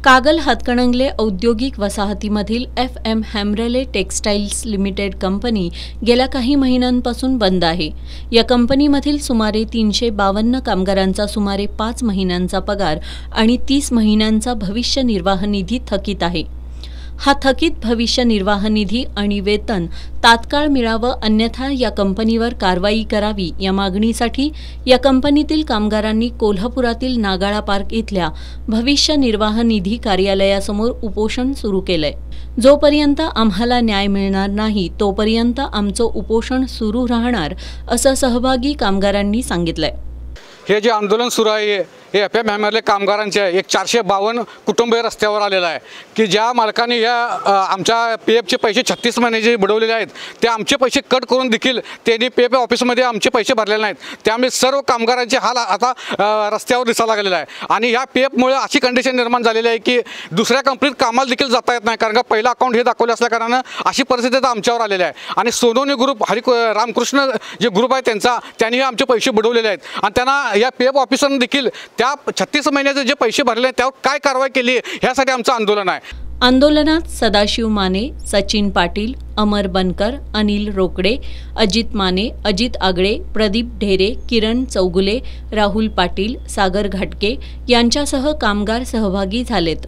कागल हातकणंगले औद्योगिक वसाहतीमधील FM हॅम्ब्रेले textiles limited company गेल्या काही महिन्यांपासून बंद आहे। या कंपनीमधील सुमारे 352 कामगारांचा सुमारे 5 महिन्यांचा पगार आणि 30 महिन्यांचा भविष्य निर्वाह निधी थकीत आहे। हा थकीत भविष्य निर्वाह निधी आणि वेतन तात्काळ मिळावं, अन्यथा या कंपनीवर कारवाई करावी या मागणीसाठी या कंपनीतील कामगारांनी कोल्हापुरातील नागाळा पार्क इथल्या भविष्य निर्वाह निधी कार्यालयासमोर उपोषण सुरू केलंय। जोपर्यंत आम्हाला न्याय मिळणार नाही तोपर्यंत आमचं उपोषण सुरू राहणार असं सहभागी कामगारांनी सांगितलंय। हे जे आंदोलन सुरू आहे हे FM हॅम्ब्रेले कामगारांचे एक 452 कुटुंबीय रस्त्यावर आलेला आहे की ज्या मालकाने या आमच्या PFचे पैसे 36 महिने जे बुडवलेले आहेत ते आमचे पैसे कट करून देखील त्यांनी PF ऑफिसमध्ये आमचे पैसे भरलेले नाहीत। त्यामुळे सर्व कामगारांचे हाल आता रस्त्यावर दिसायला लागलेला आहे आणि या PFमुळे अशी कंडिशन निर्माण झालेली आहे की दुसऱ्या कंपनीत कामाला देखील जाता येत नाही, कारण का पहिला अकाउंट हे दाखवले असल्या कारणानं अशी परिस्थिती आता आमच्यावर आलेली आहे। आणि सोनोनी ग्रुप रामकृष्ण जे ग्रुप आहे त्यांनी आमचे पैसे बुडवलेले आहेत आणि त्यांना या PF ऑफिसरने देखील त्या 36 महिन्याचे जे पैसे भरले त्यावर काय कारवाई केली यासाठी आमचं आंदोलन आहे। आंदोलनात सदाशिव माने, सचिन पाटील, अमर बनकर, अनिल रोकडे, अजित माने, अजित आगळे, प्रदीप ढेरे, किरण चौगुले, राहुल पाटील, सागर घाटके यांच्यासह कामगार सहभागी झालेत।